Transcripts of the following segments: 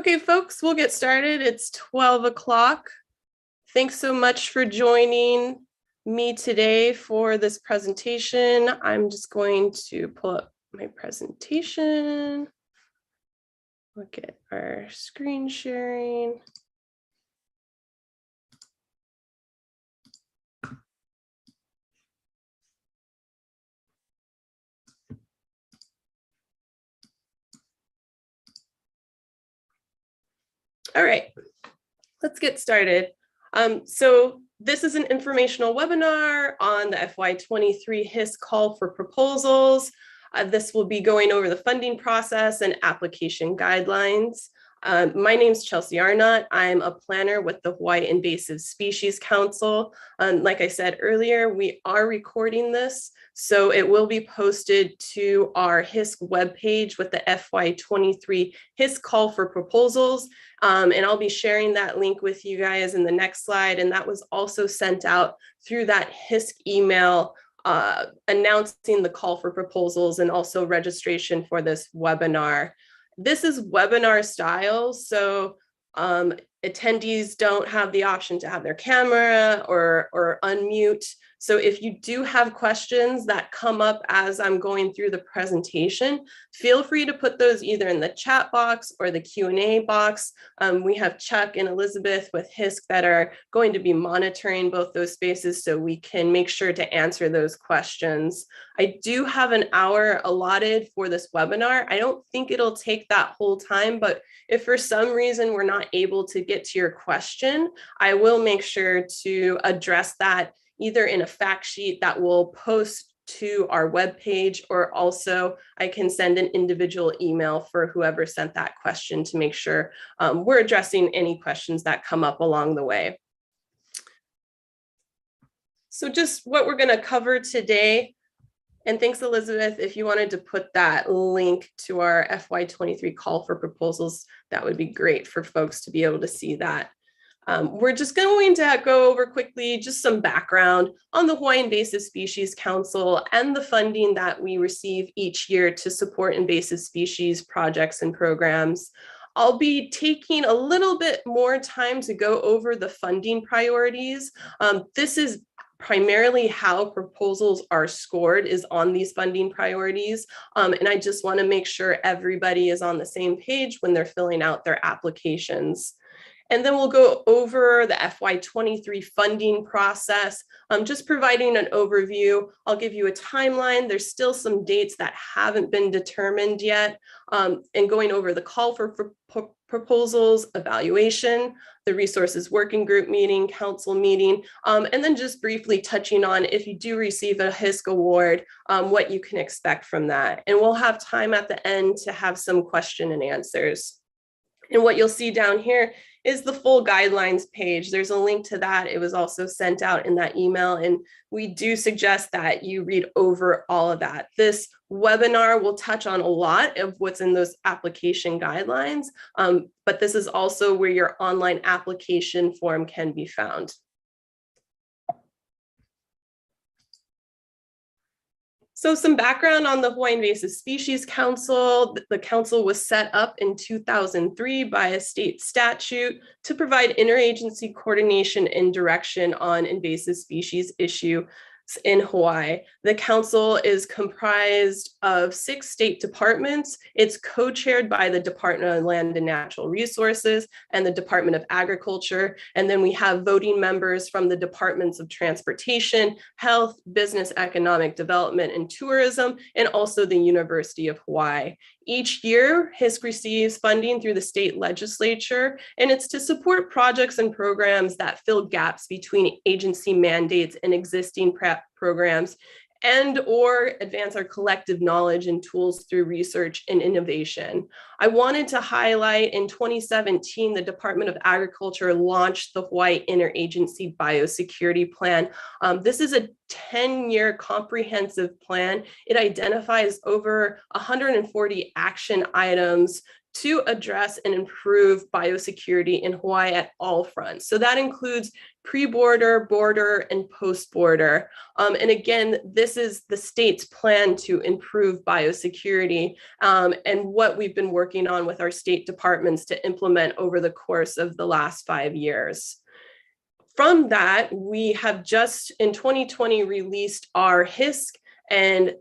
Okay, folks, we'll get started. It's 12 o'clock. Thanks so much for joining me today for this presentation. I'm just going to pull up my presentation. Look at our screen sharing. All right, let's get started. So this is an informational webinar on the FY23 HISC call for proposals. This will be going over the funding process and application guidelines. My name is Chelsea Arnott. I'm a planner with the Hawaii Invasive Species Council. Like I said earlier, we are recording this, so it will be posted to our HISC webpage with the FY23 HISC call for proposals. And I'll be sharing that link with you guys in the next slide. And that was also sent out through that HISC email announcing the call for proposals and also registration for this webinar. This is webinar style, so attendees don't have the option to have their camera or unmute. So if you do have questions that come up as I'm going through the presentation, feel free to put those either in the chat box or the Q&A box. We have Chuck and Elizabeth with HISC that are going to be monitoring both those spaces so we can make sure to answer those questions. I do have an hour allotted for this webinar. I don't think it'll take that whole time, but if for some reason we're not able to get to your question, I will make sure to address that either in a fact sheet that we'll post to our webpage, or also I can send an individual email for whoever sent that question to make sure we're addressing any questions that come up along the way. So just what we're going to cover today. And thanks, Elizabeth, if you wanted to put that link to our FY23 call for proposals, that would be great for folks to be able to see that. We're just going to go over quickly just some background on the Hawaii Invasive Species Council and the funding that we receive each year to support invasive species projects and programs. I'll be taking a little bit more time to go over the funding priorities. This is primarily how proposals are scored, is on these funding priorities. And I just want to make sure everybody is on the same page when they're filling out their applications. And then we'll go over the FY23 funding process, just providing an overview. I'll give you a timeline. There's still some dates that haven't been determined yet, and going over the call for proposals, evaluation, the resources working group meeting, council meeting, and then just briefly touching on if you do receive a HISC award, what you can expect from that. And we'll have time at the end to have some question and answers. And what you'll see down here is the full guidelines page. There's a link to that. It was also sent out in that email, and we do suggest that you read over all of that. This webinar will touch on a lot of what's in those application guidelines, but this is also where your online application form can be found. So some background on the Hawaii Invasive Species Council. The council was set up in 2003 by a state statute to provide interagency coordination and direction on invasive species issues in Hawaii. The council is comprised of 6 state departments. It's co-chaired by the Department of Land and Natural Resources and the Department of Agriculture. And then we have voting members from the Departments of Transportation, Health, Business, Economic Development, and Tourism, and also the University of Hawaii. Each year, HISC receives funding through the state legislature, and it's to support projects and programs that fill gaps between agency mandates and existing programs, and or advance our collective knowledge and tools through research and innovation. I wanted to highlight in 2017, the Department of Agriculture launched the Hawaii Interagency Biosecurity Plan. This is a 10-year comprehensive plan. It identifies over 140 action items to address and improve biosecurity in Hawaii at all fronts. So that includes pre-border, border, and post-border. And again, this is the state's plan to improve biosecurity and what we've been working on with our state departments to implement over the course of the last 5 years. From that, we have just in 2020 released our HISC and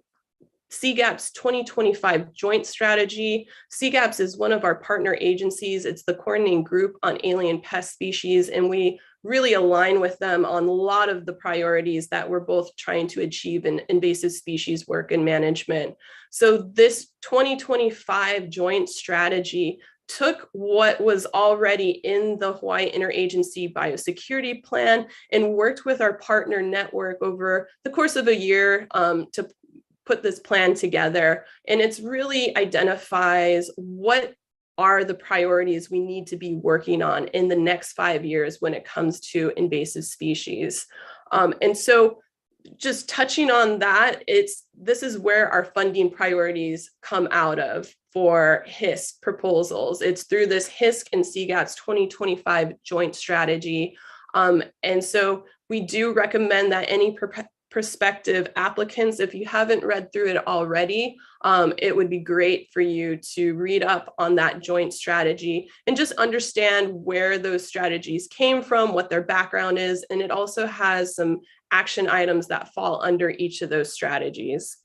CGAP's 2025 joint strategy. CGAP's is one of our partner agencies. It's the coordinating group on alien pest species, and we really align with them on a lot of the priorities that we're both trying to achieve in invasive species work and management. So this 2025 joint strategy took what was already in the Hawaii Interagency Biosecurity Plan and worked with our partner network over the course of a year to put this plan together. And it's really identifies what are the priorities we need to be working on in the next 5 years when it comes to invasive species. And so just touching on that, this is where our funding priorities come out of for HISC proposals. It's through this HISC and CGAP's 2025 joint strategy. And so we do recommend that any prospective applicants, if you haven't read through it already, it would be great for you to read up on that joint strategy and just understand where those strategies came from, what their background is, and it also has some action items that fall under each of those strategies.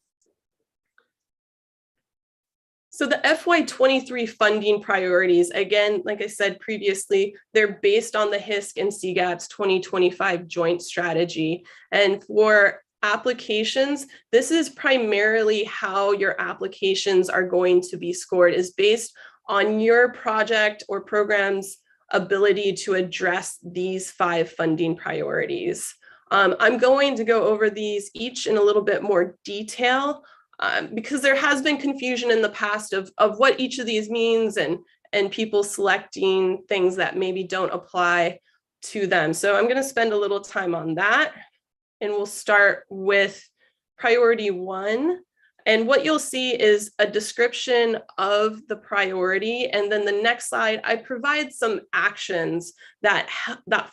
So the FY23 funding priorities, again, like I said previously, they're based on the HISC and CGAP's 2025 joint strategy. And for applications, this is primarily how your applications are going to be scored, is based on your project or program's ability to address these 5 funding priorities. I'm going to go over these each in a little bit more detail. Because there has been confusion in the past of what each of these means and people selecting things that maybe don't apply to them. So I'm going to spend a little time on that. And we'll start with priority 1. And what you'll see is a description of the priority. And then the next slide, I provide some actions that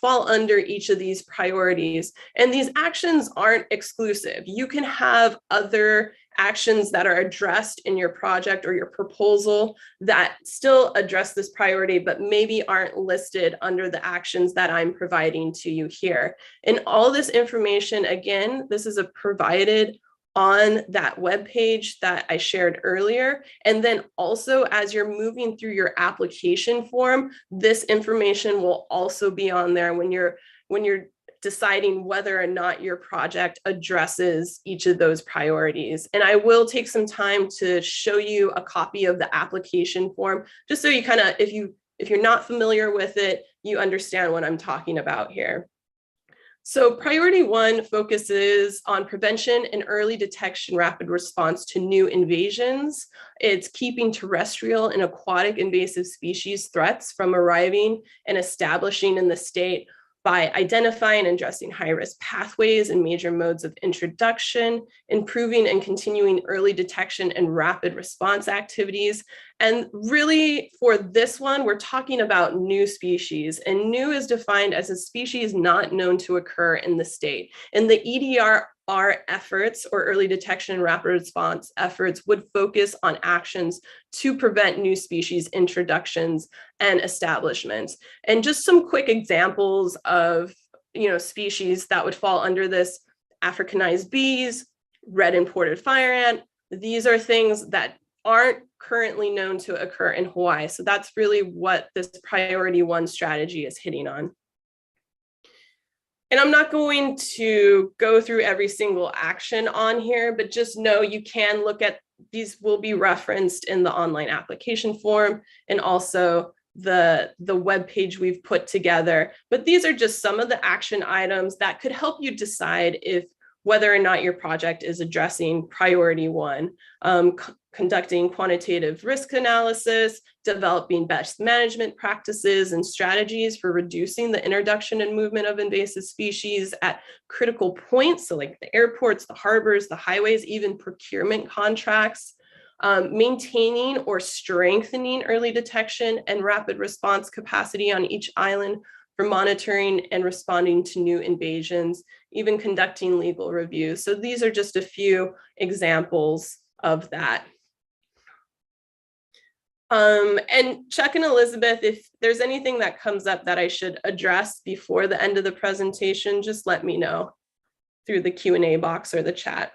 fall under each of these priorities. And these actions aren't exclusive. You can have other actions that are addressed in your project or your proposal that still address this priority, but maybe aren't listed under the actions that I'm providing to you here. And all this information, again, this is provided on that webpage that I shared earlier. And then also as you're moving through your application form, this information will also be on there when you're deciding whether or not your project addresses each of those priorities. And I will take some time to show you a copy of the application form, just so you kind of, if you're not familiar with it, you understand what I'm talking about here. So priority 1 focuses on prevention and early detection, rapid response to new invasions. It's keeping terrestrial and aquatic invasive species threats from arriving and establishing in the state by identifying and addressing high-risk pathways and major modes of introduction, improving and continuing early detection and rapid response activities. And really for this one, we're talking about new species, and new is defined as a species not known to occur in the state. And the EDR efforts, or early detection and rapid response efforts, would focus on actions to prevent new species introductions and establishments. And just some quick examples of, species that would fall under this: Africanized bees, red imported fire ant. These are things that aren't currently known to occur in Hawaii. So that's really what this priority 1 strategy is hitting on. And I'm not going to go through every single action on here, but just know you can look at these, will be referenced in the online application form and also the web page we've put together. But these are just some of the action items that could help you decide whether or not your project is addressing priority 1. Conducting quantitative risk analysis, developing best management practices and strategies for reducing the introduction and movement of invasive species at critical points, so like the airports, the harbors, the highways, even procurement contracts, maintaining or strengthening early detection and rapid response capacity on each island for monitoring and responding to new invasions, even conducting legal reviews. So these are just a few examples of that. And Chuck and Elizabeth, if there's anything that comes up that I should address before the end of the presentation, just let me know through the Q&A box or the chat.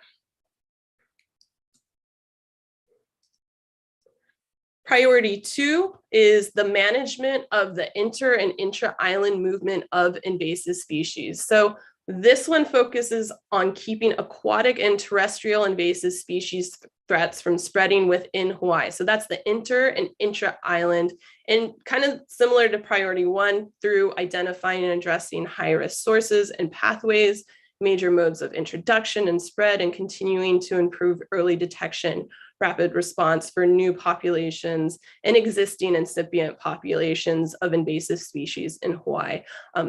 Priority 2 is the management of the inter and intra-island movement of invasive species. So this one focuses on keeping aquatic and terrestrial invasive species threats from spreading within Hawaii. So that's the inter and intra-island, and kind of similar to priority 1 through identifying and addressing high-risk sources and pathways, major modes of introduction and spread, and continuing to improve early detection, rapid response for new populations and existing incipient populations of invasive species in Hawaii.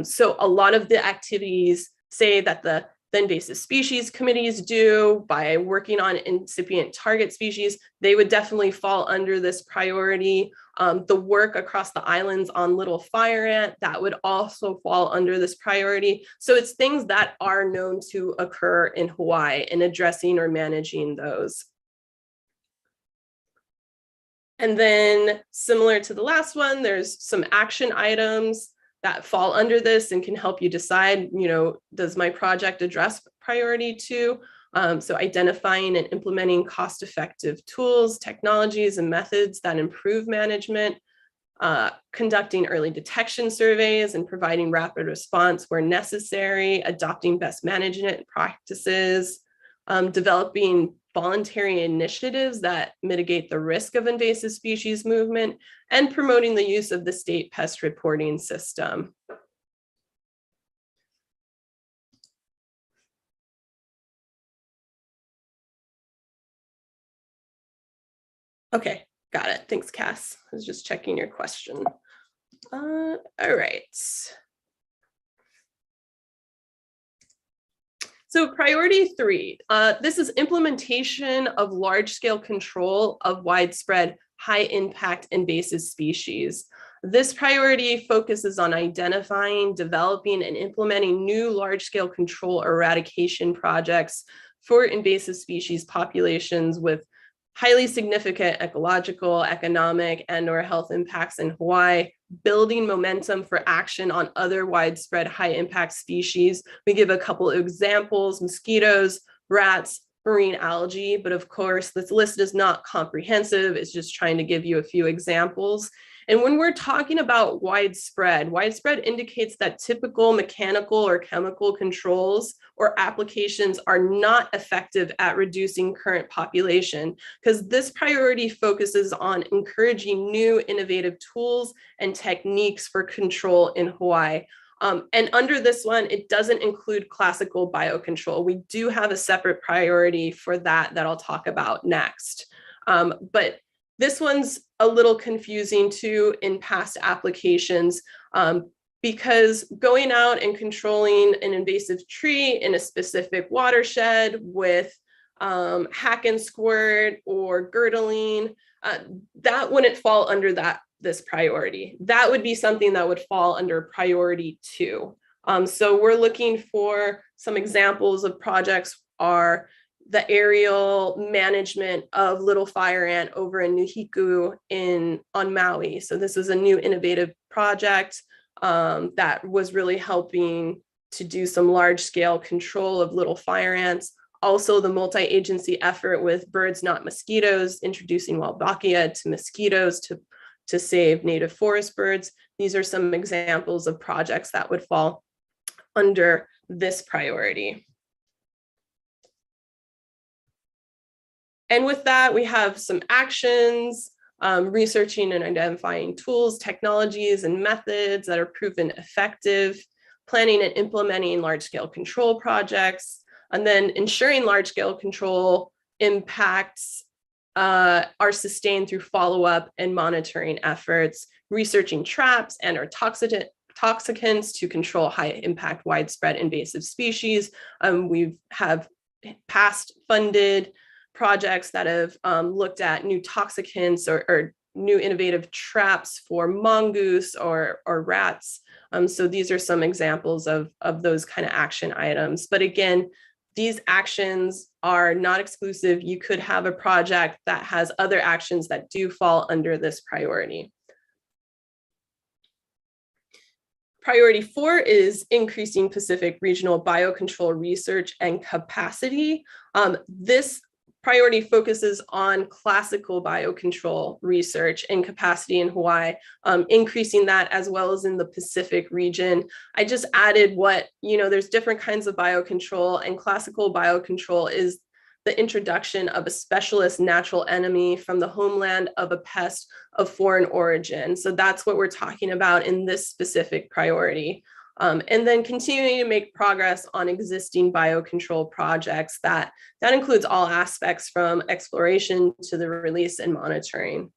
So a lot of the activities say that the invasive species committees do by working on incipient target species, they would definitely fall under this priority. The work across the islands on little fire ant, that would also fall under this priority. So it's things that are known to occur in Hawaii and addressing or managing those. And then similar to the last one, there's some action items that fall under this and can help you decide, does my project address priority 2? So identifying and implementing cost-effective tools, technologies, and methods that improve management, conducting early detection surveys and providing rapid response where necessary, adopting best management practices, developing voluntary initiatives that mitigate the risk of invasive species movement, and promoting the use of the state pest reporting system. Okay, got it. Thanks, Cass. I was just checking your question. All right. So priority 3, this is implementation of large-scale control of widespread high-impact invasive species. This priority focuses on identifying, developing, and implementing new large-scale control eradication projects for invasive species populations with highly significant ecological, economic, and/or health impacts in Hawaii, building momentum for action on other widespread high-impact species. We give a couple of examples: mosquitoes, rats, marine algae, but of course, this list is not comprehensive. It's just trying to give you a few examples. And when we're talking about widespread indicates that typical mechanical or chemical controls or applications are not effective at reducing current population, because this priority focuses on encouraging new innovative tools and techniques for control in Hawaii. And under this one, it doesn't include classical biocontrol. We do have a separate priority for that I'll talk about next. But this one's a little confusing too in past applications, because going out and controlling an invasive tree in a specific watershed with hack and squirt or girdling, that wouldn't fall under this priority. That would be something that would fall under priority 2. So we're looking for some examples of projects are the aerial management of little fire ant over in Nuhiku on Maui. So this is a new innovative project that was really helping to do some large scale control of little fire ants. Also the multi-agency effort with birds, not mosquitoes, introducing Wolbachia to mosquitoes to save native forest birds. These are some examples of projects that would fall under this priority. And with that, we have some actions, researching and identifying tools, technologies, and methods that are proven effective, planning and implementing large-scale control projects, and then ensuring large-scale control impacts are sustained through follow-up and monitoring efforts, researching traps and or toxicants to control high-impact widespread invasive species. We have past funded projects that have looked at new toxicants or new innovative traps for mongoose or rats So these are some examples of those kind of action items. But again, these actions are not exclusive. You could have a project that has other actions that do fall under this priority. Priority 4 is increasing Pacific regional biocontrol research and capacity. This priority focuses on classical biocontrol research and capacity in Hawaii, increasing that as well as in the Pacific region. I just added there's different kinds of biocontrol, and classical biocontrol is the introduction of a specialist natural enemy from the homeland of a pest of foreign origin. So that's what we're talking about in this specific priority. And then continuing to make progress on existing biocontrol projects. That includes all aspects from exploration to the release and monitoring.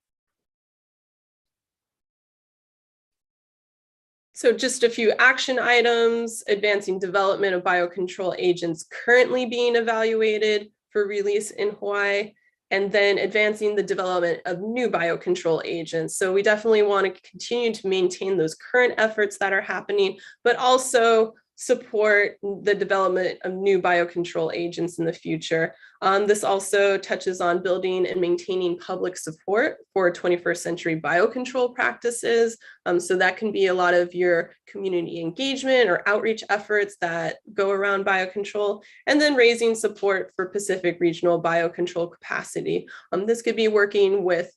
So just a few action items: advancing development of biocontrol agents currently being evaluated for release in Hawaii, and then advancing the development of new biocontrol agents. So we definitely want to continue to maintain those current efforts that are happening, but also support the development of new biocontrol agents in the future. This also touches on building and maintaining public support for 21st century biocontrol practices. So that can be a lot of your community engagement or outreach efforts that go around biocontrol, and then raising support for Pacific regional biocontrol capacity. This could be working with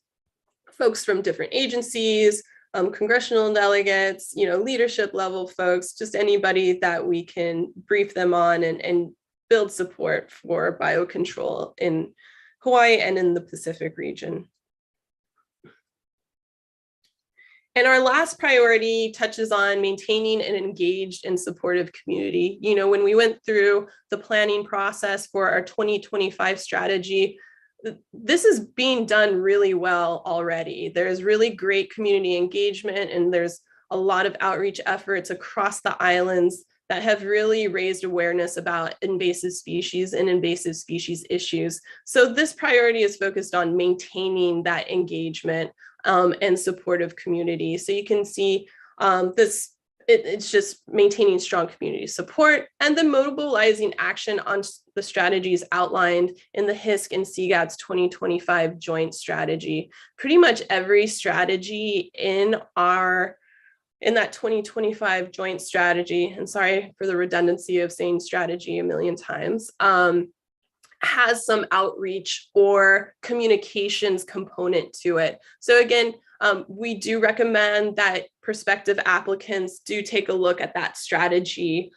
folks from different agencies, congressional delegates, leadership level folks, just anybody that we can brief them on and build support for biocontrol in Hawaii and in the Pacific region. And our last priority touches on maintaining an engaged and supportive community. When we went through the planning process for our 2025 strategy, this is being done really well already. There's really great community engagement, and there's a lot of outreach efforts across the islands that have really raised awareness about invasive species and invasive species issues. So this priority is focused on maintaining that engagement and supportive community. So you can see it's just maintaining strong community support and then mobilizing action on the strategies outlined in the HISC and CGAT's 2025 joint strategy. Pretty much every strategy in that 2025 joint strategy, and sorry for the redundancy of saying strategy a million times, has some outreach or communications component to it. So again, we do recommend that prospective applicants do take a look at that strategy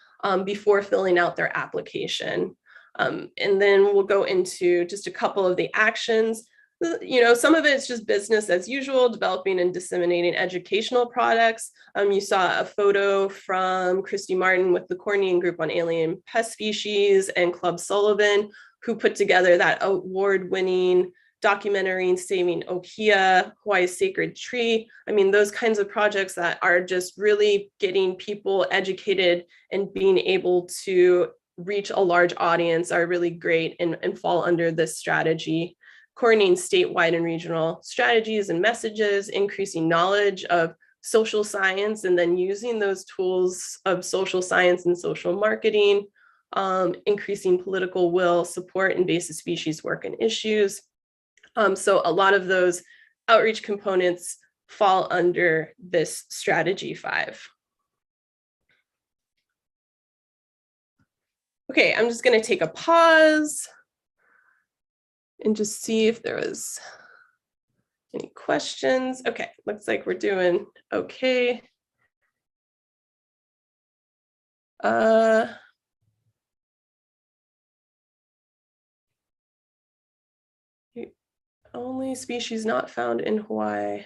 before filling out their application. And then we'll go into just a couple of the actions. Some of it's just business as usual, developing and disseminating educational products. You saw a photo from Christy Martin with the Coordinating Group on Alien Pest Species and Club Sullivan, who put together that award-winning documentary Saving Ohia, Hawaii's Sacred Tree. I mean, those kinds of projects that are just really getting people educated and being able to reach a large audience are really great and fall under this strategy. Coordinating statewide and regional strategies and messages, increasing knowledge of social science, and then using those tools of social science and social marketing, increasing political will, support invasive species work and issues. So a lot of those outreach components fall under this strategy 5. Okay, I'm just going to take a pause and just see if there was any questions. Okay, looks like we're doing okay. Only species not found in Hawaii.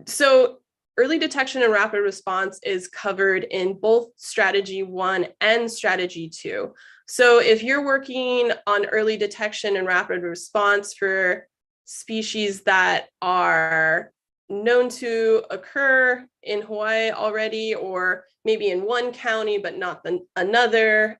So early detection and rapid response is covered in both strategy 1 and strategy 2. So if you're working on early detection and rapid response for species that are known to occur in Hawaii already, or maybe in one county, but not another,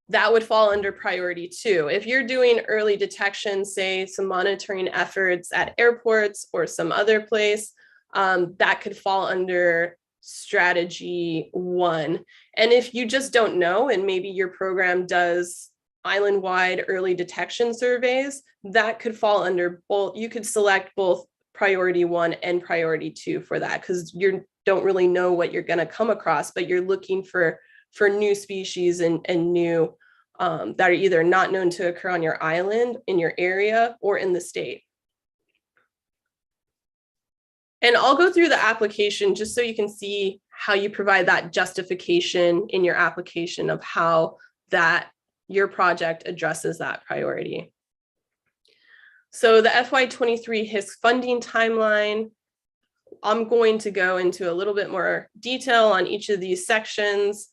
that would fall under priority 2. If you're doing early detection, say some monitoring efforts at airports or some other place, that could fall under strategy 1. And if you just don't know, and maybe your program does island-wide early detection surveys, that could fall under both. You could select both priority 1 and priority 2 for that, because you don't really know what you're going to come across, but you're looking for new species and new that are either not known to occur on your island, in your area, or in the state. And I'll go through the application just so you can see how you provide that justification in your application of how that your project addresses that priority. So the FY23 HISC funding timeline, I'm going to go into a little bit more detail on each of these sections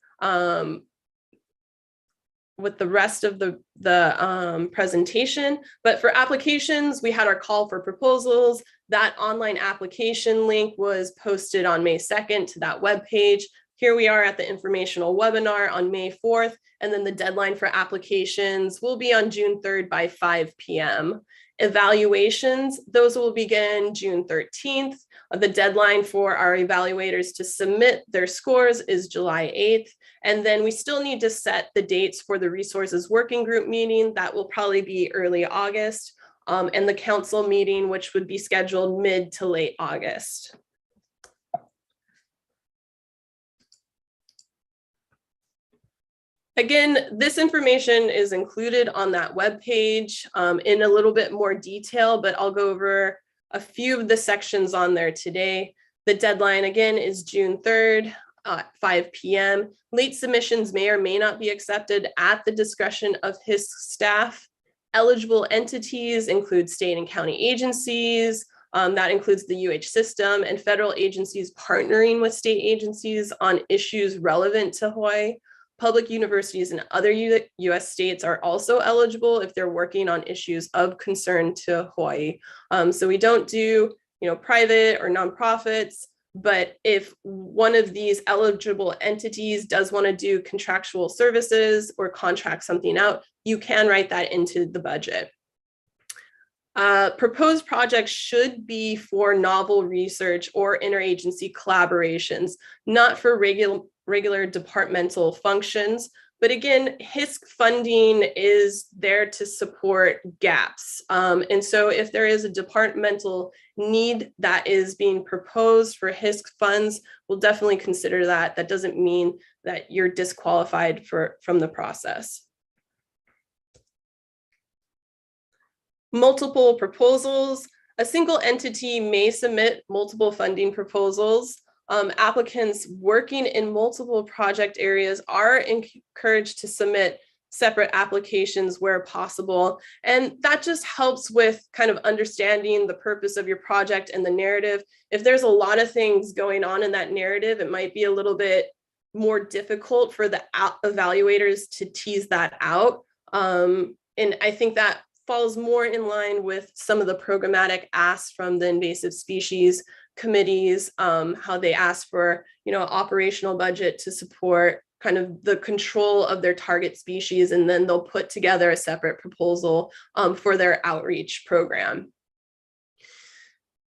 with the rest of the presentation. But for applications, we had our call for proposals. That online application link was posted on May 2nd to that webpage. Here we are at the informational webinar on May 4th, and then the deadline for applications will be on June 3rd by 5 p.m. Evaluations, those will begin June 13th. The deadline for our evaluators to submit their scores is July 8th. And then we still need to set the dates for the resources working group meeting. That will probably be early August. And the council meeting, which would be scheduled mid to late August. Again, this information is included on that webpage in a little bit more detail, but I'll go over a few of the sections on there today. The deadline again is June 3rd, 5 p.m. Late submissions may or may not be accepted at the discretion of HISC staff. Eligible entities include state and county agencies. That includes the UH system and federal agencies partnering with state agencies on issues relevant to Hawaii. Public universities in other US states are also eligible if they're working on issues of concern to Hawaii. So we don't do, private or nonprofits, but if one of these eligible entities does want to do contractual services or contract something out, you can write that into the budget. Proposed projects should be for novel research or interagency collaborations, not for regular departmental functions. But again, HISC funding is there to support gaps. And so if there is a departmental need that is being proposed for HISC funds, we'll definitely consider that. That doesn't mean that you're disqualified from the process. Multiple proposals. A single entity may submit multiple funding proposals. Applicants working in multiple project areas are encouraged to submit separate applications where possible. And that just helps with kind of understanding the purpose of your project and the narrative. If there's a lot of things going on in that narrative, it might be a little bit more difficult for the evaluators to tease that out. And I think that falls more in line with some of the programmatic asks from the invasive species committees, how they ask for, operational budget to support kind of the control of their target species, and then they'll put together a separate proposal for their outreach program.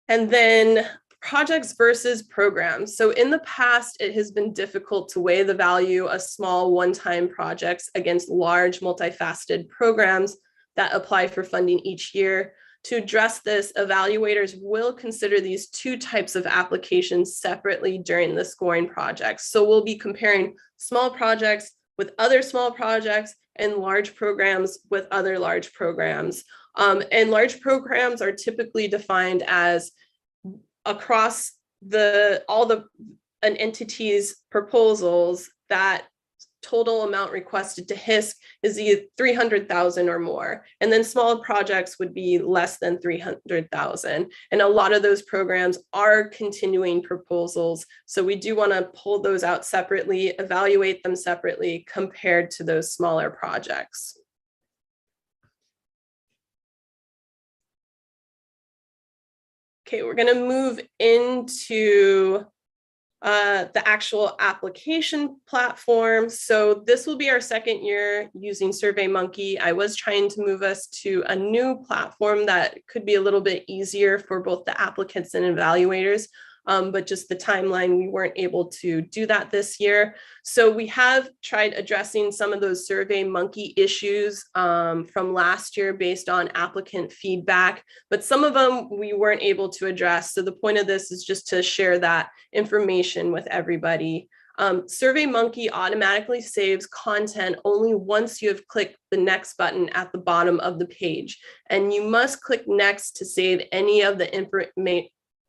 And then projects versus programs. So in the past, it has been difficult to weigh the value of small one-time projects against large multifaceted programs that apply for funding each year. To address this, evaluators will consider these two types of applications separately during the scoring projects. So we'll be comparing small projects with other small projects and large programs with other large programs. And large programs are typically defined as across an entity's proposals, that total amount requested to HISC is either 300,000 or more. And then small projects would be less than 300,000. And a lot of those programs are continuing proposals. So we do want to pull those out separately, evaluate them separately compared to those smaller projects. Okay, we're going to move into the actual application platform. So this will be our second year using SurveyMonkey. I was trying to move us to a new platform that could be a little bit easier for both the applicants and evaluators. but just the timeline, we weren't able to do that this year. So we have tried addressing some of those SurveyMonkey issues from last year based on applicant feedback, but some of them we weren't able to address. So the point of this is just to share that information with everybody. SurveyMonkey automatically saves content only once you have clicked the next button at the bottom of the page. And you must click next to save any of the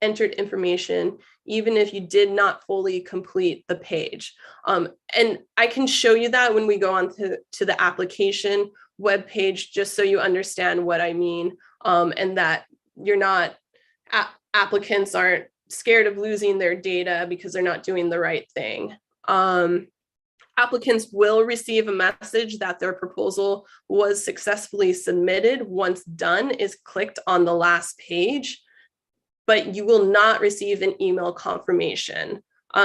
entered information, even if you did not fully complete the page. And I can show you that when we go on to the application webpage, just so you understand what I mean, and that you're not, applicants aren't scared of losing their data because they're not doing the right thing. Applicants will receive a message that their proposal was successfully submitted once done is clicked on the last page, but you will not receive an email confirmation.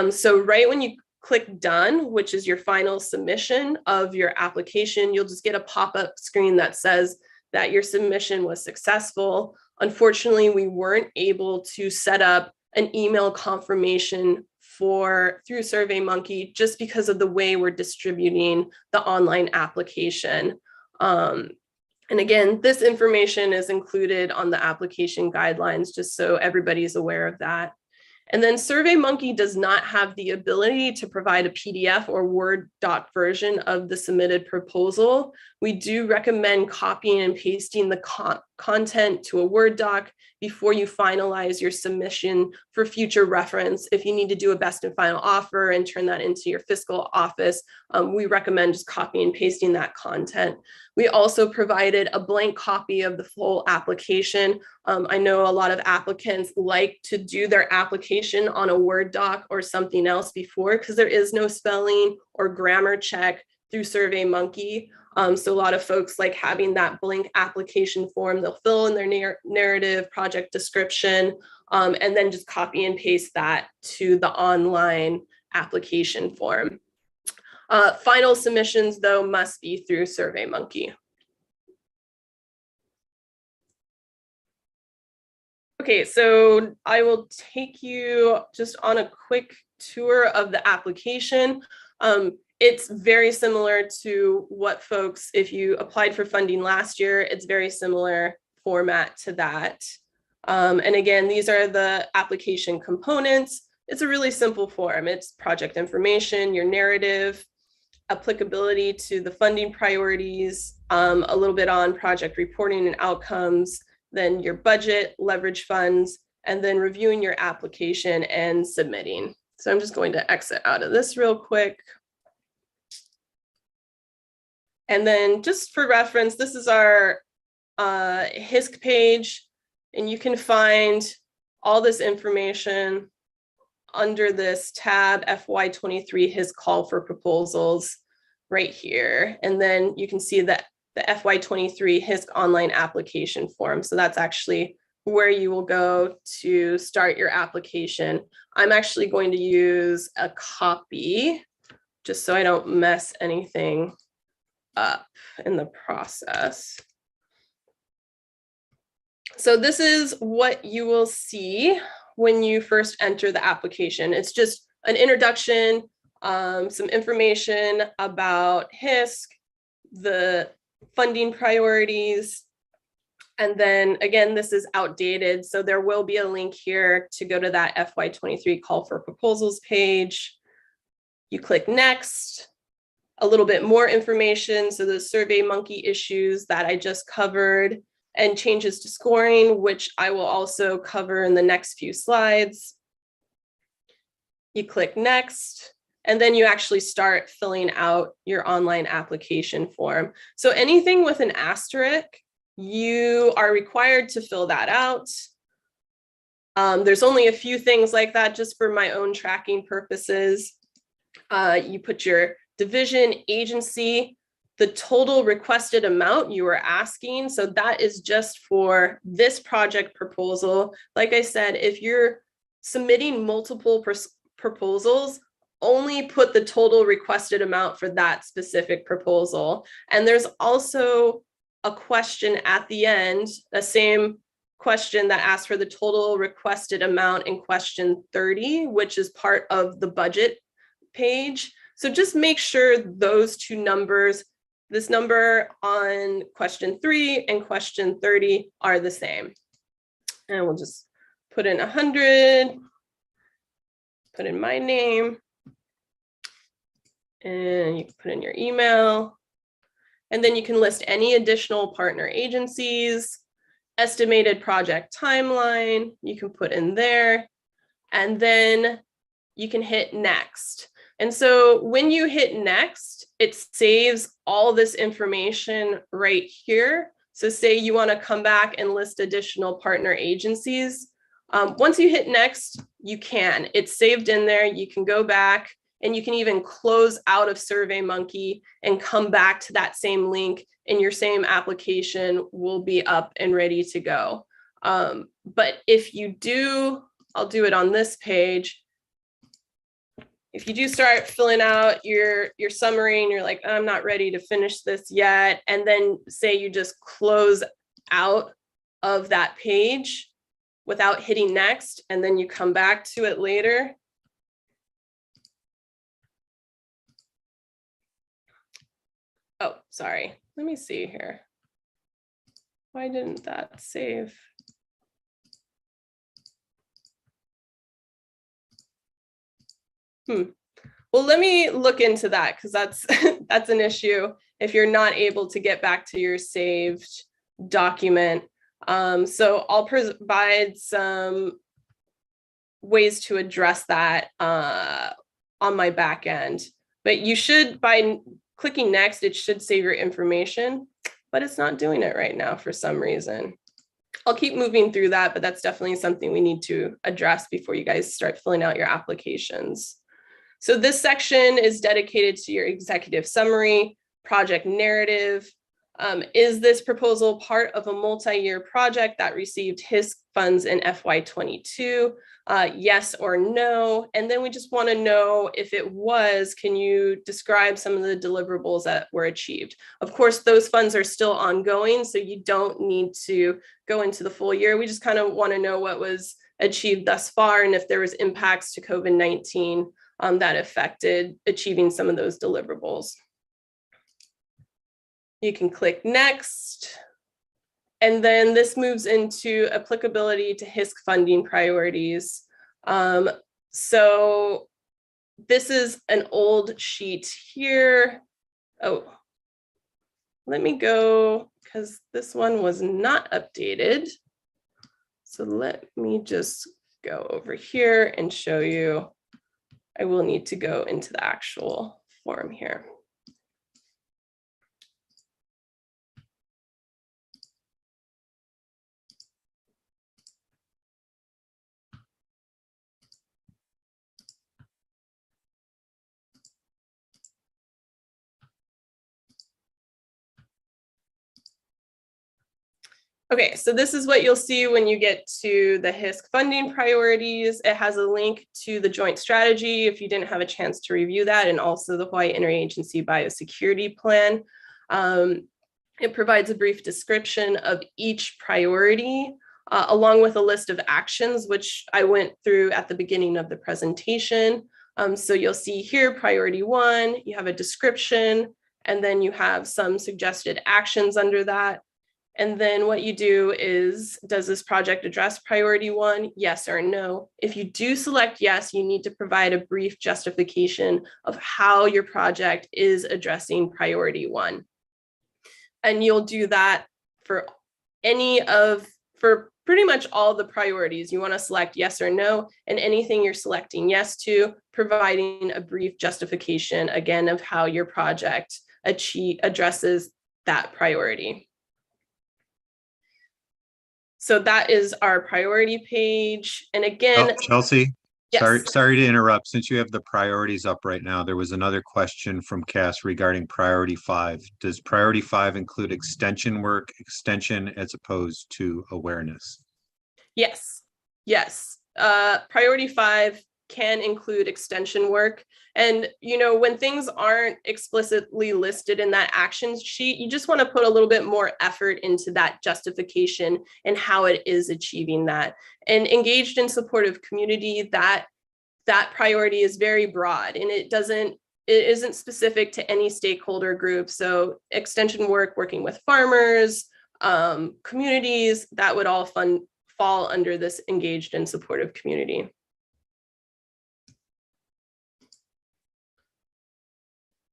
So right when you click done, which is your final submission of your application, you'll just get a pop-up screen that says that your submission was successful. Unfortunately, we weren't able to set up an email confirmation through SurveyMonkey just because of the way we're distributing the online application. And again, this information is included on the application guidelines, just so everybody's aware of that. And then SurveyMonkey does not have the ability to provide a PDF or Word doc version of the submitted proposal. We do recommend copying and pasting the content to a Word doc before you finalize your submission for future reference. If you need to do a best and final offer and turn that into your fiscal office, we recommend just copying and pasting that content. We also provided a blank copy of the full application. I know a lot of applicants like to do their application on a Word doc or something else before, because there is no spelling or grammar check through SurveyMonkey. So a lot of folks like having that blank application form. They'll fill in their narrative, project description, and then just copy and paste that to the online application form. Final submissions, though, must be through SurveyMonkey. Okay, so I will take you just on a quick tour of the application. It's very similar to what folks, if you applied for funding last year, it's very similar format to that. And again, these are the application components. It's a really simple form. It's project information, your narrative, applicability to the funding priorities, a little bit on project reporting and outcomes, then your budget, leverage funds, and then reviewing your application and submitting. So I'm just going to exit out of this real quick. And then just for reference, this is our HISC page, and you can find all this information under this tab, FY23 HISC call for proposals right here. And then you can see that the FY23 HISC online application form. So that's actually where you will go to start your application. I'm actually going to use a copy just so I don't mess anything up in the process. So this is what you will see when you first enter the application. It's just an introduction, some information about HISC, the funding priorities, and then again, this is outdated, so there will be a link here to go to that FY23 call for proposals page. You click next. A little bit more information, so the SurveyMonkey issues that I just covered, and changes to scoring, which I will also cover in the next few slides. You click next, and then you actually start filling out your online application form. So anything with an asterisk, you are required to fill that out. There's only a few things like that just for my own tracking purposes. You put your division, agency, the total requested amount you are asking. So that is just for this project proposal. Like I said, if you're submitting multiple proposals, only put the total requested amount for that specific proposal. And there's also a question at the end, the same question that asks for the total requested amount in question 30, which is part of the budget page. So just make sure those two numbers, this number on question 3 and question 30, are the same. And we'll just put in 100, put in my name, and you can put in your email. And then you can list any additional partner agencies, estimated project timeline, you can put in there, and then you can hit next. And so when you hit next, it saves all this information right here. So say you want to come back and list additional partner agencies. Once you hit next, you can. It's saved in there. You can go back and you can even close out of SurveyMonkey and come back to that same link, and your same application will be up and ready to go. But if you do, I'll do it on this page. If you do start filling out your summary and you're like, I'm not ready to finish this yet, and then say you just close out of that page without hitting next, and then you come back to it later. Oh, sorry. Let me see here. Why didn't that save? Well, let me look into that, because that's an issue if you're not able to get back to your saved document. So I'll provide some ways to address that on my back end. But you should, by clicking next, it should save your information, but it's not doing it right now for some reason. I'll keep moving through that, but that's definitely something we need to address before you guys start filling out your applications. So this section is dedicated to your executive summary, project narrative. Is this proposal part of a multi-year project that received HISC funds in FY22? Yes or no? And then we just want to know, if it was, can you describe some of the deliverables that were achieved? Of course, those funds are still ongoing, so you don't need to go into the full year. We just kind of want to know what was achieved thus far, and if there was impacts to COVID-19 that affected achieving some of those deliverables. You can click next. And then this moves into applicability to HISC funding priorities. So this is an old sheet here. Oh, let me go, because this one was not updated. So let me just go over here and show you. I will need to go into the actual form here. Okay, so this is what you'll see when you get to the HISC funding priorities. It has a link to the joint strategy if you didn't have a chance to review that, and also the Hawaii Interagency Biosecurity Plan. It provides a brief description of each priority, along with a list of actions, which I went through at the beginning of the presentation. So you'll see here, priority 1, you have a description, and then you have some suggested actions under that. And then what you do is, does this project address priority 1? Yes or no? If you do select yes, you need to provide a brief justification of how your project is addressing priority 1. And you'll do that for pretty much all the priorities. You want to select yes or no, and anything you're selecting yes to, providing a brief justification, again, of how your project addresses that priority. So that is our priority page. And again, Chelsea, yes. sorry to interrupt. Since you have the priorities up right now, there was another question from Cass regarding priority 5. Does priority 5 include extension work, as opposed to awareness? Yes. Priority 5 can include extension work. And, you know, when things aren't explicitly listed in that action sheet, you just want to put a little bit more effort into that justification and how it is achieving that. And engaged in supportive community, that priority is very broad, and it isn't specific to any stakeholder group. So extension work, working with farmers, communities, that would all fall under this engaged and supportive community.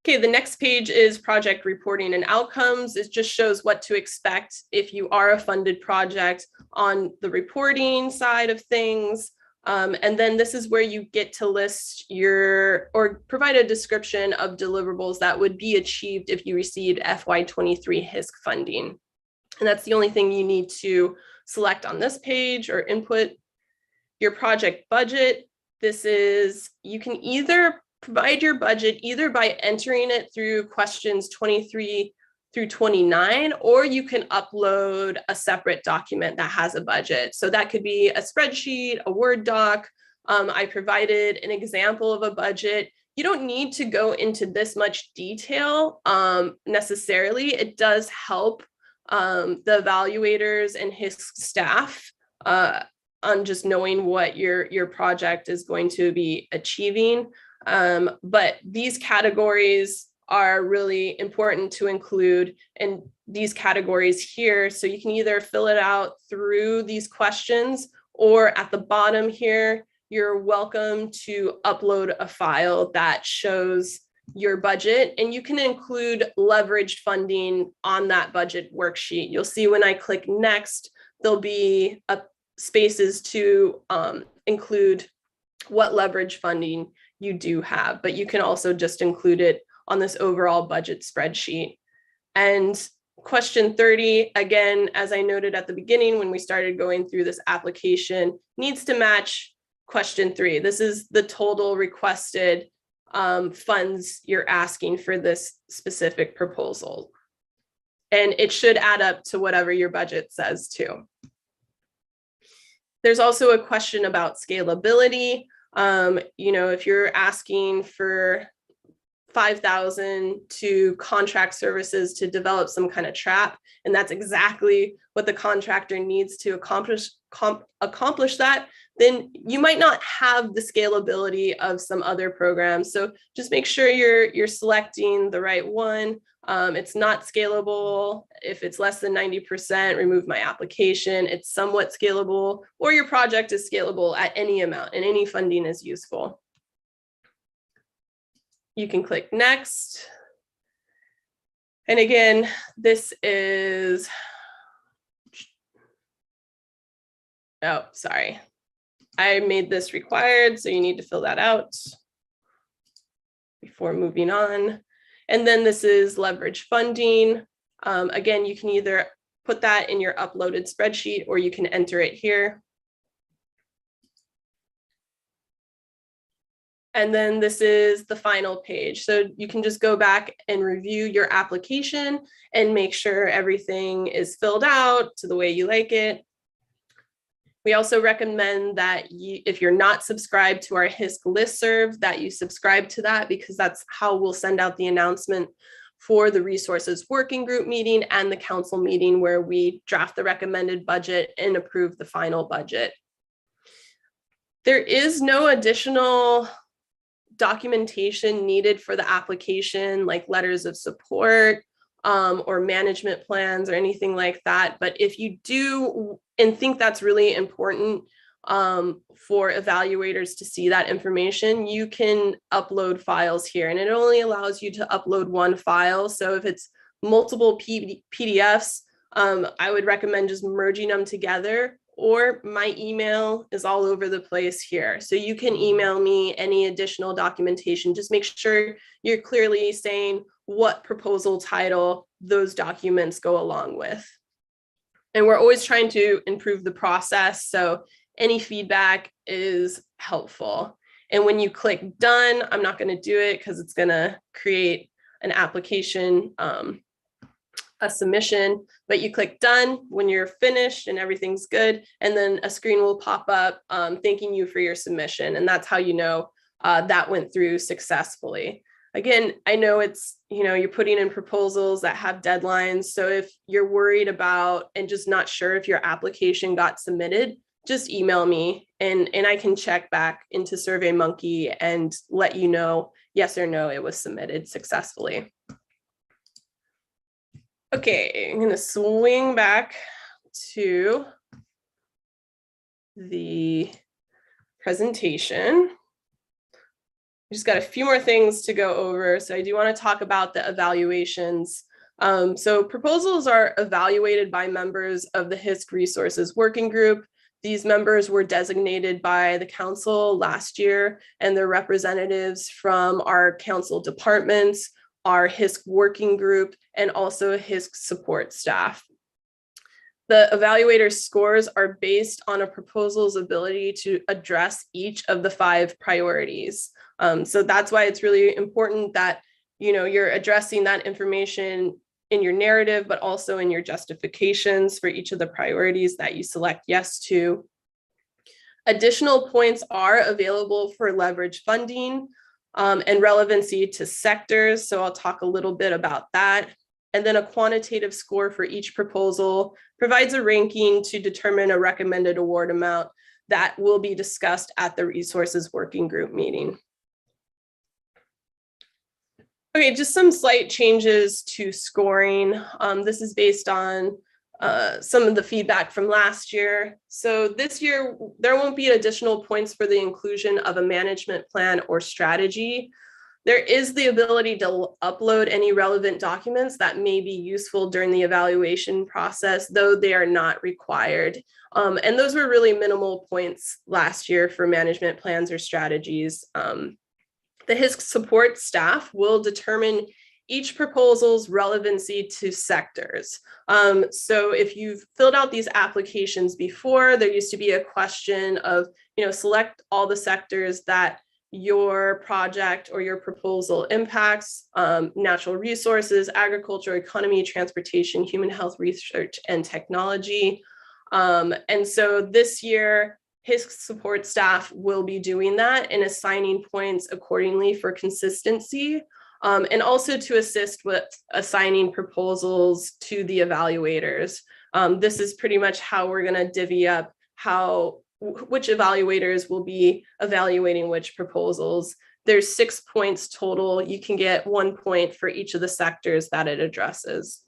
Okay, the next page is project reporting and outcomes. It just shows what to expect if you are a funded project on the reporting side of things. And then this is where you get to list or provide a description of deliverables that would be achieved if you received FY23 HISC funding. And that's the only thing you need to select on this page or input. Your project budget. This is, you can either provide your budget either by entering it through questions 23 through 29, or you can upload a separate document that has a budget. So that could be a spreadsheet, a Word doc. I provided an example of a budget. You don't need to go into this much detail necessarily. It does help the evaluators and HISC staff on just knowing what your project is going to be achieving. But these categories are really important to include in these categories here. So you can either fill it out through these questions, or at the bottom here, you're welcome to upload a file that shows your budget, and you can include leveraged funding on that budget worksheet. You'll see when I click next, there'll be spaces to include what leverage funding you do have, but you can also just include it on this overall budget spreadsheet. And question 30, again, as I noted at the beginning when we started going through this application, needs to match question 3. This is the total requested funds you're asking for this specific proposal. And it should add up to whatever your budget says too. There's also a question about scalability. You know, if you're asking for 5,000 to contract services to develop some kind of trap, and that's exactly what the contractor needs to accomplish that, then you might not have the scalability of some other programs. So just make sure you're selecting the right one. It's not scalable. If it's less than 90%, remove my application. It's somewhat scalable, or your project is scalable at any amount, and any funding is useful. You can click next. And again, this is, oh, sorry. I made this required, so you need to fill that out before moving on. And then this is leverage funding. Again, you can either put that in your uploaded spreadsheet, or you can enter it here. And then this is the final page. So you can just go back and review your application and make sure everything is filled out to the way you like it. We also recommend that if you're not subscribed to our HISC listserv, that you subscribe to that, because that's how we'll send out the announcement for the resources working group meeting and the council meeting, where we draft the recommended budget and approve the final budget. There is no additional documentation needed for the application, like letters of support or management plans or anything like that. But if you do and think that's really important for evaluators to see that information, you can upload files here, and it only allows you to upload one file. So if it's multiple PDFs, I would recommend just merging them together, or my email is all over the place here. So you can email me any additional documentation. Just make sure you're clearly saying what proposal title those documents go along with. And we're always trying to improve the process, so any feedback is helpful. And when you click done, I'm not going to do it because it's going to create an application, a submission, but you click done when you're finished and everything's good, and then a screen will pop up thanking you for your submission. And that's how you know that went through successfully. Again, I know it's, you're putting in proposals that have deadlines. So if you're worried about and just not sure if your application got submitted, just email me and I can check back into SurveyMonkey and let you know, yes or no, it was submitted successfully. Okay, I'm going to swing back to the presentation. We just got a few more things to go over. So I do want to talk about the evaluations. So proposals are evaluated by members of the HISC Resources Working Group. These members were designated by the council last year, and they're representatives from our council departments, our HISC working group, and also HISC support staff. The evaluator scores are based on a proposal's ability to address each of the 5 priorities. So that's why it's really important that you're addressing that information in your narrative, but also in your justifications for each of the priorities that you select yes to. Additional points are available for leverage funding and relevancy to sectors. So I'll talk a little bit about that. And then a quantitative score for each proposal provides a ranking to determine a recommended award amount that will be discussed at the resources working group meeting. Okay, just some slight changes to scoring. This is based on some of the feedback from last year. So this year, there won't be additional points for the inclusion of a management plan or strategy. There is the ability to upload any relevant documents that may be useful during the evaluation process, though they are not required. And those were really minimal points last year for management plans or strategies. The HISC support staff will determine each proposal's relevancy to sectors. So if you've filled out these applications before, there used to be a question of, select all the sectors that your project or your proposal impacts: natural resources, agriculture, economy, transportation, human health, research, and technology. And so this year, HISC support staff will be doing that and assigning points accordingly for consistency, and also to assist with assigning proposals to the evaluators. This is pretty much how we're going to divvy up which evaluators will be evaluating which proposals. There's 6 points total. You can get 1 point for each of the sectors that it addresses.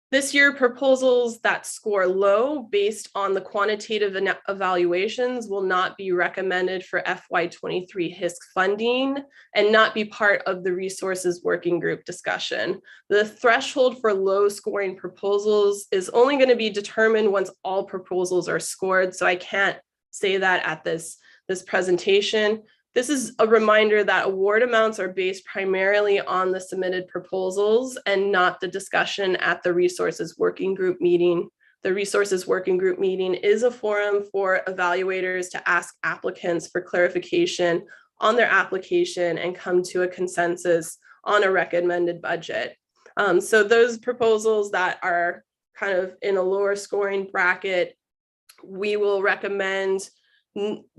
This year, proposals that score low based on the quantitative evaluations will not be recommended for FY23 HISC funding and not be part of the resources working group discussion. The threshold for low scoring proposals is only going to be determined once all proposals are scored. So I can't say that at this presentation. This is a reminder that award amounts are based primarily on the submitted proposals and not the discussion at the resources working group meeting. The resources working group meeting is a forum for evaluators to ask applicants for clarification on their application and come to a consensus on a recommended budget. So those proposals that are kind of in a lower scoring bracket, we will recommend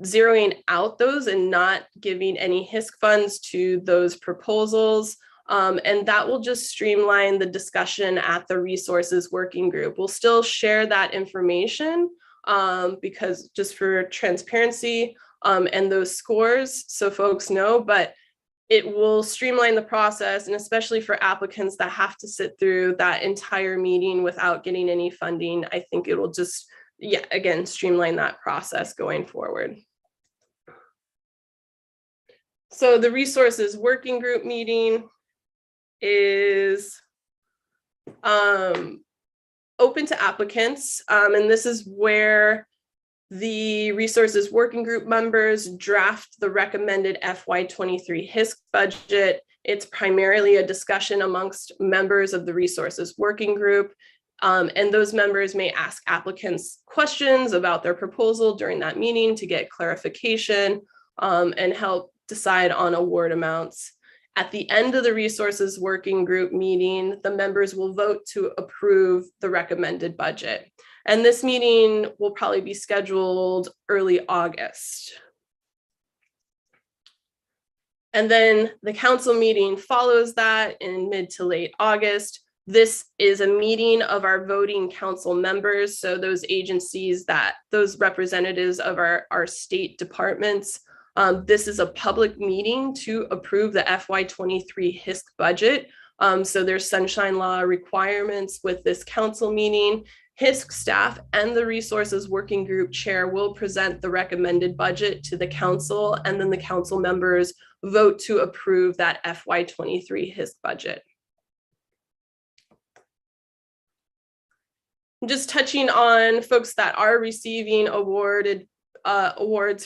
zeroing out those and not giving any HISC funds to those proposals. And that will just streamline the discussion at the resources working group. We'll still share that information because just for transparency and those scores, so folks know, but it will streamline the process, and especially for applicants that have to sit through that entire meeting without getting any funding, I think it will just, again, streamline that process going forward. So the resources working group meeting is open to applicants, and this is where the resources working group members draft the recommended FY23 HISC budget. It's primarily a discussion amongst members of the resources working group. And those members may ask applicants questions about their proposal during that meeting to get clarification and help decide on award amounts. At the end of the resources working group meeting, the members will vote to approve the recommended budget. And this meeting will probably be scheduled early August. And then the council meeting follows that in mid to late August. This is a meeting of our voting council members. So those agencies those representatives of our state departments. This is a public meeting to approve the FY23 HISC budget. So there's sunshine law requirements with this council meeting. HISC staff and the resources working group chair will present the recommended budget to the council, and then the council members vote to approve that FY23 HISC budget. Just touching on folks that are receiving awards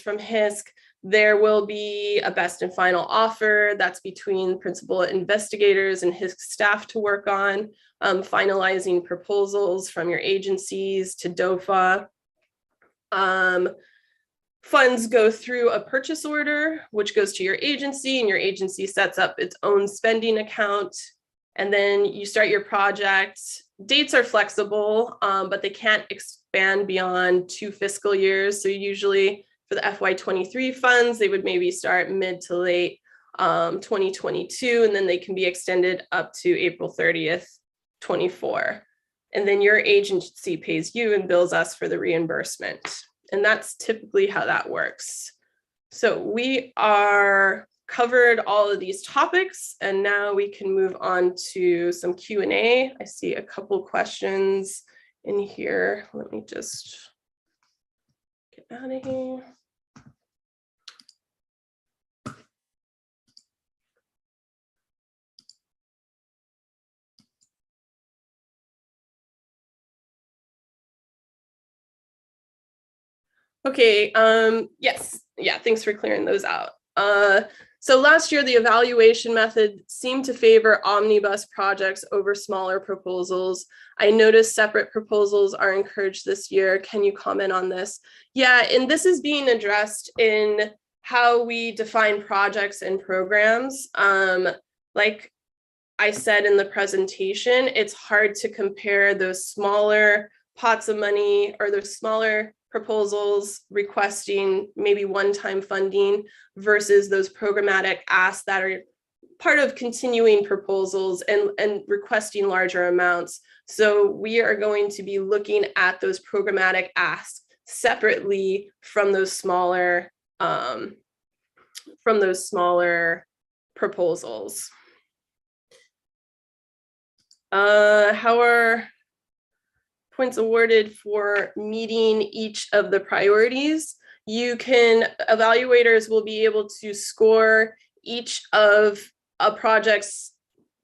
from HISC, there will be a best and final offer that's between principal investigators and HISC staff to work on, finalizing proposals from your agencies to DOFA. Funds go through a purchase order, which goes to your agency, and your agency sets up its own spending account. And then you start your project. Dates are flexible, but they can't expand beyond 2 fiscal years. So usually for the FY23 funds, they would maybe start mid to late 2022, and then they can be extended up to April 30th, 24. And then your agency pays you and bills us for the reimbursement. And that's typically how that works. So we are covered all of these topics, and now we can move on to some Q&A. I see a couple questions in here. Let me just get out of here. Okay, yes, yeah, thanks for clearing those out. So last year, the evaluation method seemed to favor omnibus projects over smaller proposals. I noticed separate proposals are encouraged this year. Can you comment on this? Yeah, and this is being addressed in how we define projects and programs. Like I said in the presentation, it's hard to compare those smaller pots of money or those smaller proposals requesting maybe one-time funding versus those programmatic asks that are part of continuing proposals and requesting larger amounts. So we are going to be looking at those programmatic asks separately from those smaller proposals. How are points awarded for meeting each of the priorities? Evaluators will be able to score each of a project's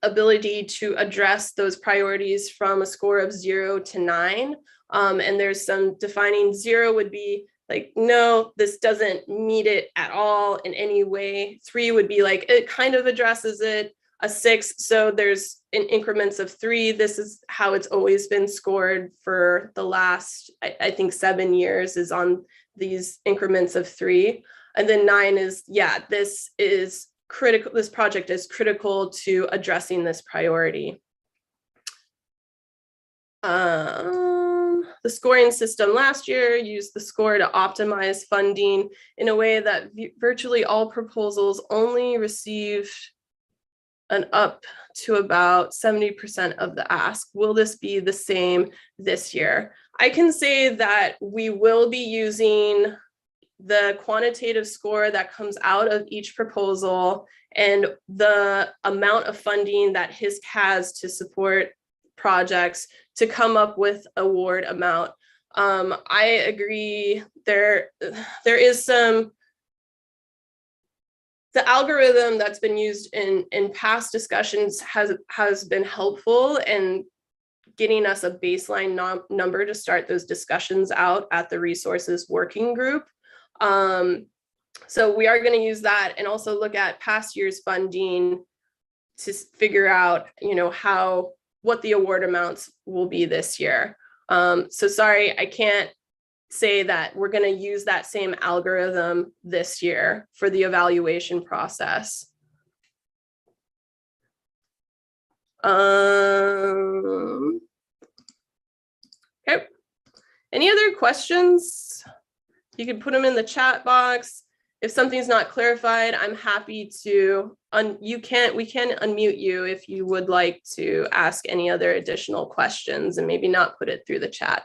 ability to address those priorities from a score of 0 to 9. And there's some defining. 0 would be like, no, this doesn't meet it at all in any way. 3 would be like, it kind of addresses it. A 6, so there's in increments of 3. This is how it's always been scored for the last, I think 7 years, is on these increments of 3. And then 9 is, yeah, this is critical. This project is critical to addressing this priority. The scoring system last year used the score to optimize funding in a way that virtually all proposals only received and up to about 70% of the ask. Will this be the same this year? I can say that we will be using the quantitative score that comes out of each proposal and the amount of funding that HISC has to support projects to come up with award amount. I agree, there is some. The algorithm that's been used in past discussions has been helpful in getting us a baseline number to start those discussions out at the resources working group. So we are going to use that and also look at past year's funding to figure out, what the award amounts will be this year. So sorry, I can't say that we're going to use that same algorithm this year for the evaluation process. Okay. Any other questions? You can put them in the chat box. if something's not clarified, I'm happy to, we can unmute you if you would like to ask any other additional questions and maybe not put it through the chat.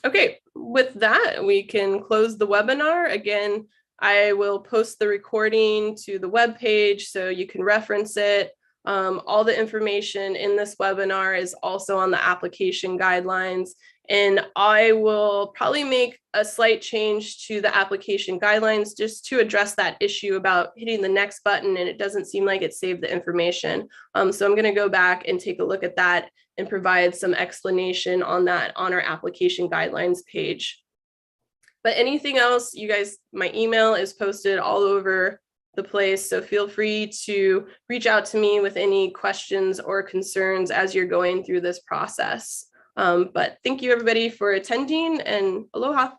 Okay, with that, we can close the webinar. Again, I will post the recording to the webpage so you can reference it. All the information in this webinar is also on the application guidelines, and I will probably make a slight change to the application guidelines just to address that issue about hitting the next button and it doesn't seem like it saved the information. So I'm going to go back and take a look at that and provide some explanation on that on our application guidelines page. But anything else, you guys, my email is posted all over the place, so feel free to reach out to me with any questions or concerns as you're going through this process. But thank you everybody for attending, and aloha.